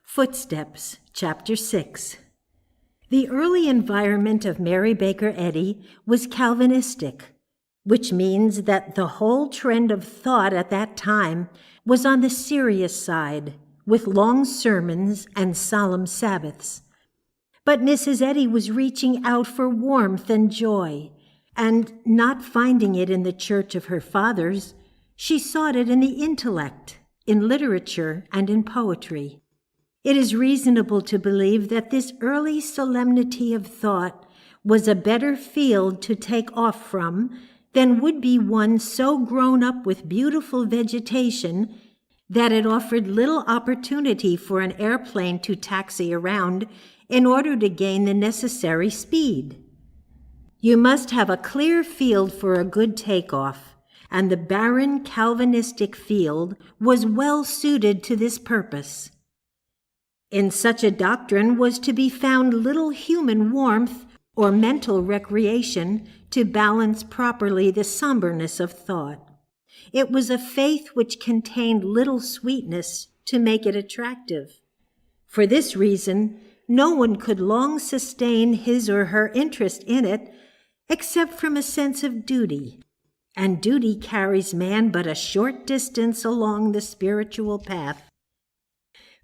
Footsteps, Chapter 6. The early environment of Mary Baker Eddy was Calvinistic, which means that the whole trend of thought at that time was on the serious side, with long sermons and solemn Sabbaths. But Mrs. Eddy was reaching out for warmth and joy, and not finding it in the church of her fathers, she sought it in the intellect, in literature, and in poetry. It is reasonable to believe that this early solemnity of thought was a better field to take off from than would be one so grown up with beautiful vegetation that it offered little opportunity for an airplane to taxi around in order to gain the necessary speed. You must have a clear field for a good takeoff, and the barren Calvinistic field was well suited to this purpose. In such a doctrine was to be found little human warmth or mental recreation to balance properly the somberness of thought. It was a faith which contained little sweetness to make it attractive. For this reason, no one could long sustain his or her interest in it except from a sense of duty, and duty carries man but a short distance along the spiritual path.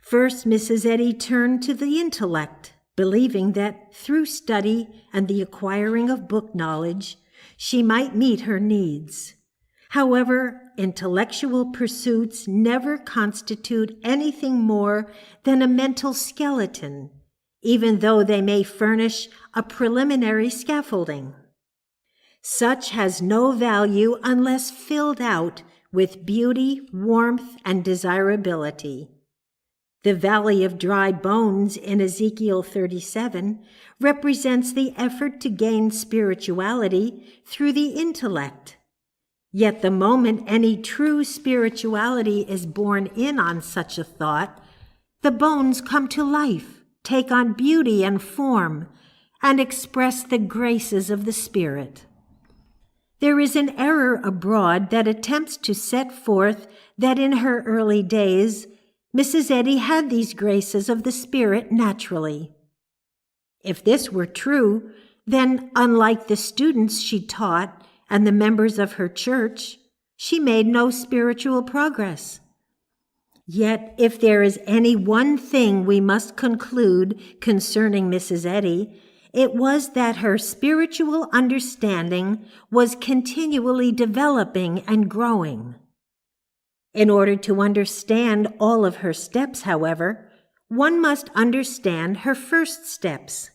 First, Mrs. Eddy turned to the intellect, believing that through study and the acquiring of book knowledge, she might meet her needs. However, intellectual pursuits never constitute anything more than a mental skeleton, even though they may furnish a preliminary scaffolding. Such has no value unless filled out with beauty, warmth, and desirability. The valley of dry bones in Ezekiel 37 represents the effort to gain spirituality through the intellect. Yet the moment any true spirituality is borne in on such a thought, the bones come to life, take on beauty and form, and express the graces of the Spirit. There is an error abroad that attempts to set forth that in her early days Mrs. Eddy had these graces of the Spirit naturally. If this were true, then, unlike the students she taught and the members of her church, she made no spiritual progress. Yet, if there is any one thing we must conclude concerning Mrs. Eddy, it was that her spiritual understanding was continually developing and growing. In order to understand all of her steps, however, one must understand her first steps.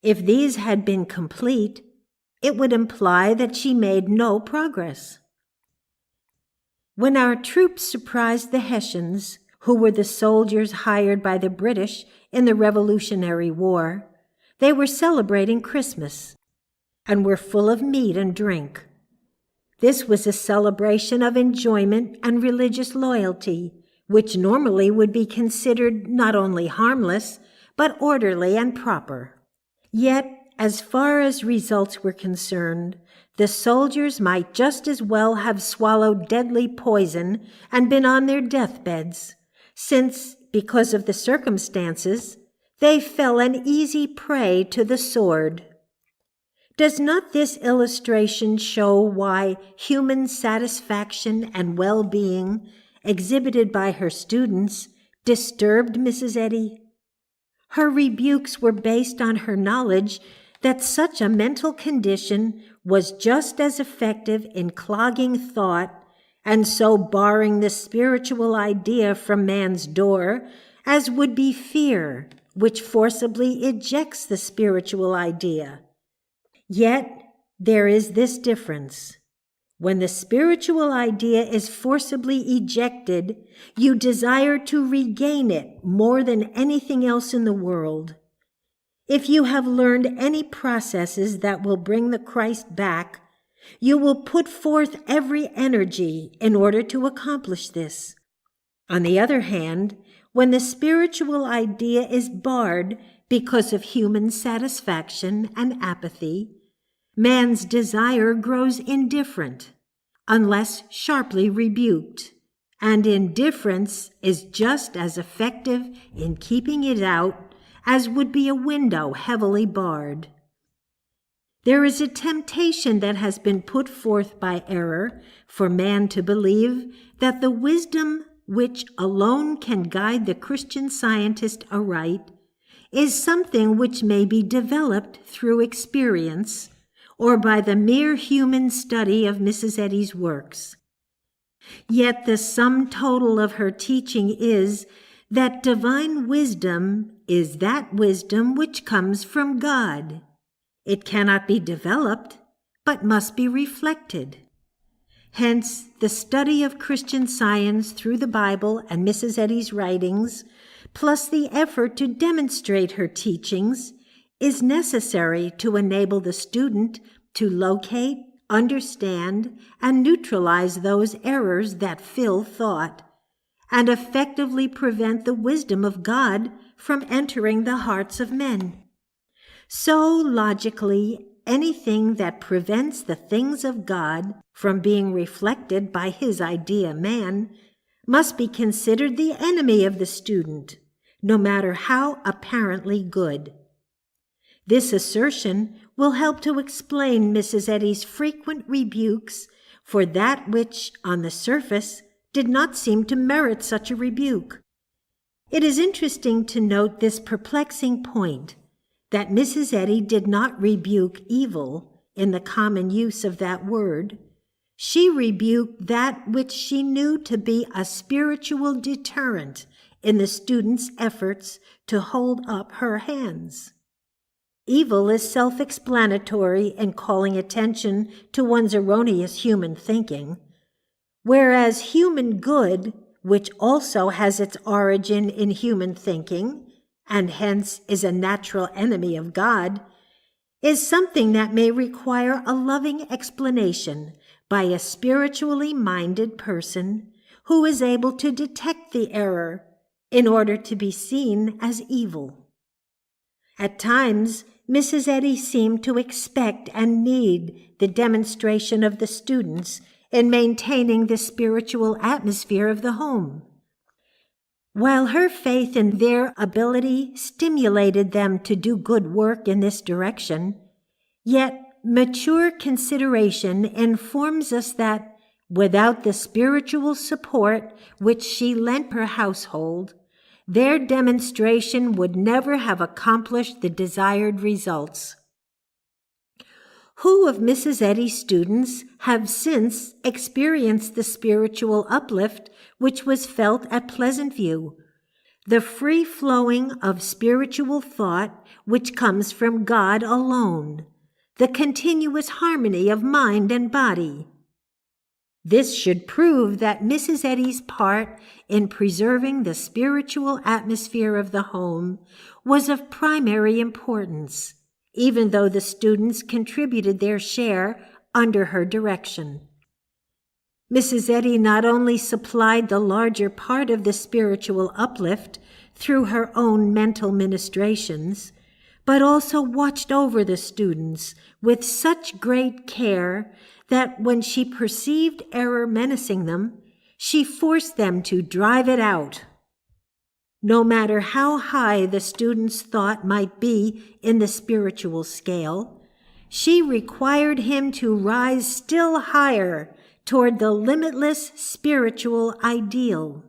If these had been complete, it would imply that she made no progress. When our troops surprised the Hessians, who were the soldiers hired by the British in the Revolutionary War, they were celebrating Christmas and were full of meat and drink. This was a celebration of enjoyment and religious loyalty, which normally would be considered not only harmless, but orderly and proper. Yet, as far as results were concerned, the soldiers might just as well have swallowed deadly poison and been on their deathbeds, since, because of the circumstances, they fell an easy prey to the sword. Does not this illustration show why human satisfaction and well-being, exhibited by her students, disturbed Mrs. Eddy? Her rebukes were based on her knowledge that such a mental condition was just as effective in clogging thought and so barring the spiritual idea from man's door as would be fear, which forcibly ejects the spiritual idea. Yet there is this difference. When the spiritual idea is forcibly ejected, you desire to regain it more than anything else in the world. If you have learned any processes that will bring the Christ back, you will put forth every energy in order to accomplish this. On the other hand, when the spiritual idea is barred because of human satisfaction and apathy, man's desire grows indifferent, unless sharply rebuked, and indifference is just as effective in keeping it out as would be a window heavily barred. There is a temptation that has been put forth by error for man to believe that the wisdom which alone can guide the Christian scientist aright is something which may be developed through experience or by the mere human study of Mrs. Eddy's works. Yet the sum total of her teaching is that divine wisdom is that wisdom which comes from God. It cannot be developed, but must be reflected. Hence, the study of Christian science through the Bible and Mrs. Eddy's writings, plus the effort to demonstrate her teachings, is necessary to enable the student to locate, understand, and neutralize those errors that fill thought, and effectively prevent the wisdom of God from entering the hearts of men. So, logically, anything that prevents the things of God from being reflected by his idea man must be considered the enemy of the student, no matter how apparently good. This assertion will help to explain Mrs. Eddy's frequent rebukes for that which, on the surface, did not seem to merit such a rebuke. It is interesting to note this perplexing point, that Mrs. Eddy did not rebuke evil in the common use of that word. She rebuked that which she knew to be a spiritual deterrent in the student's efforts to hold up her hands. Evil is self-explanatory in calling attention to one's erroneous human thinking, whereas human good, which also has its origin in human thinking, and hence is a natural enemy of God, is something that may require a loving explanation by a spiritually minded person who is able to detect the error in order to be seen as evil. At times, Mrs. Eddy seemed to expect and need the demonstration of the students in maintaining the spiritual atmosphere of the home. While her faith in their ability stimulated them to do good work in this direction, yet mature consideration informs us that without the spiritual support which she lent her household, their demonstration would never have accomplished the desired results. Who of Mrs. Eddy's students have since experienced the spiritual uplift which was felt at Pleasant View, the free flowing of spiritual thought which comes from God alone, the continuous harmony of mind and body? This should prove that Mrs. Eddy's part in preserving the spiritual atmosphere of the home was of primary importance, even though the students contributed their share under her direction. Mrs. Eddy not only supplied the larger part of the spiritual uplift through her own mental ministrations, but also watched over the students with such great care that when she perceived error menacing them, she forced them to drive it out. No matter how high the student's thought might be in the spiritual scale, she required him to rise still higher toward the limitless spiritual ideal.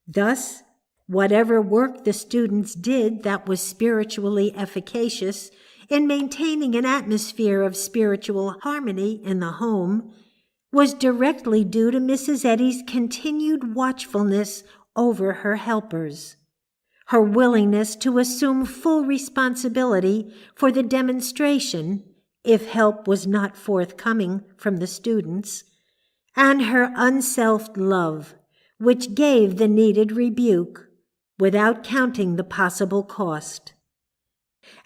Thus, whatever work the students did that was spiritually efficacious in maintaining an atmosphere of spiritual harmony in the home was directly due to Mrs. Eddy's continued watchfulness over her helpers, her willingness to assume full responsibility for the demonstration if help was not forthcoming from the students, and her unselfed love, which gave the needed rebuke without counting the possible cost.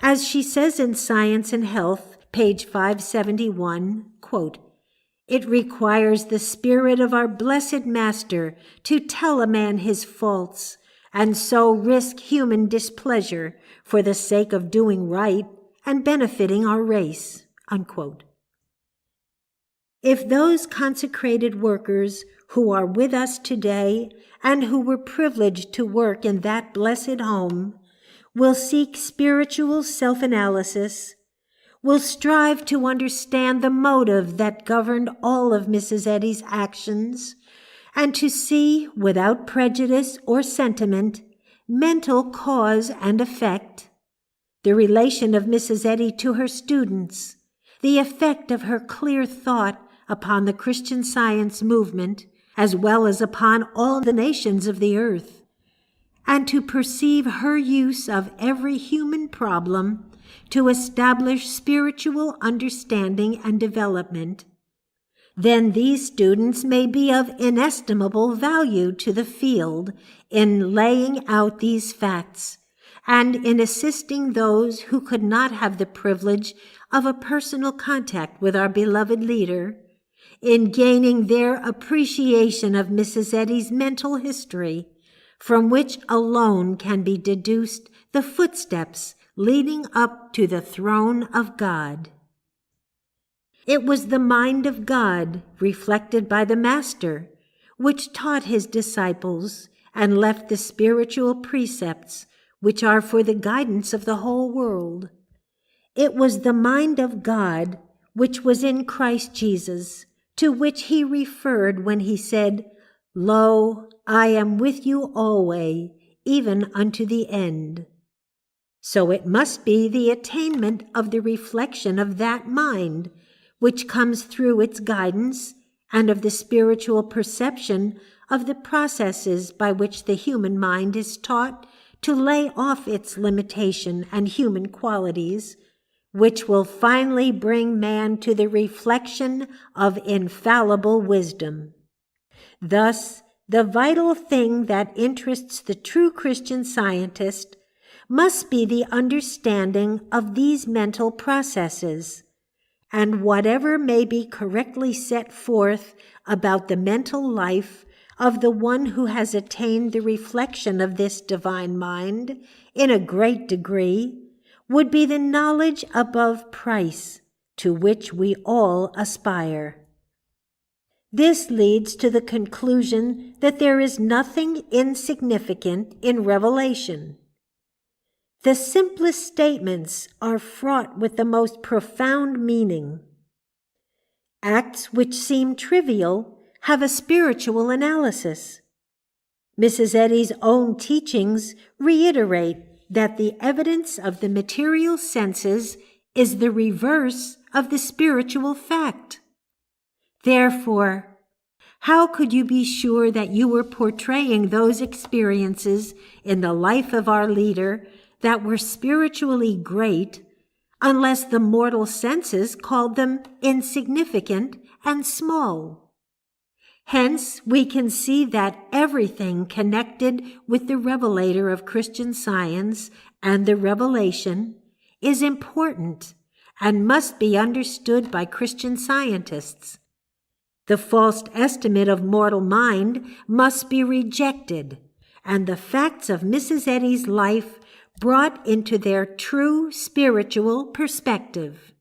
As she says in Science and Health, page 571, quote, "It requires the spirit of our blessed Master to tell a man his faults, and so risk human displeasure for the sake of doing right and benefiting our race," unquote. If those consecrated workers who are with us today and who were privileged to work in that blessed home, will seek spiritual self-analysis, will strive to understand the motive that governed all of Mrs. Eddy's actions, and to see, without prejudice or sentiment, mental cause and effect, the relation of Mrs. Eddy to her students, the effect of her clear thought upon the Christian Science movement, as well as upon all the nations of the earth, and to perceive her use of every human problem to establish spiritual understanding and development, then these students may be of inestimable value to the field in laying out these facts and in assisting those who could not have the privilege of a personal contact with our beloved leader, in gaining their appreciation of Mrs. Eddy's mental history, from which alone can be deduced the footsteps leading up to the throne of God. It was the mind of God, reflected by the Master, which taught his disciples and left the spiritual precepts which are for the guidance of the whole world. It was the mind of God which was in Christ Jesus, to which he referred when he said, "Lo, I am with you always, even unto the end." So it must be the attainment of the reflection of that mind, which comes through its guidance, and of the spiritual perception of the processes by which the human mind is taught to lay off its limitation and human qualities, which will finally bring man to the reflection of infallible wisdom. Thus, the vital thing that interests the true Christian Scientist must be the understanding of these mental processes, and whatever may be correctly set forth about the mental life of the one who has attained the reflection of this divine mind in a great degree would be the knowledge above price to which we all aspire. This leads to the conclusion that there is nothing insignificant in revelation. The simplest statements are fraught with the most profound meaning. Acts which seem trivial have a spiritual analysis. Mrs. Eddy's own teachings reiterate that the evidence of the material senses is the reverse of the spiritual fact. Therefore, how could you be sure that you were portraying those experiences in the life of our leader that were spiritually great, unless the mortal senses called them insignificant and small? Hence, we can see that everything connected with the revelator of Christian Science and the revelation is important and must be understood by Christian Scientists. The false estimate of mortal mind must be rejected, and the facts of Mrs. Eddy's life brought into their true spiritual perspective.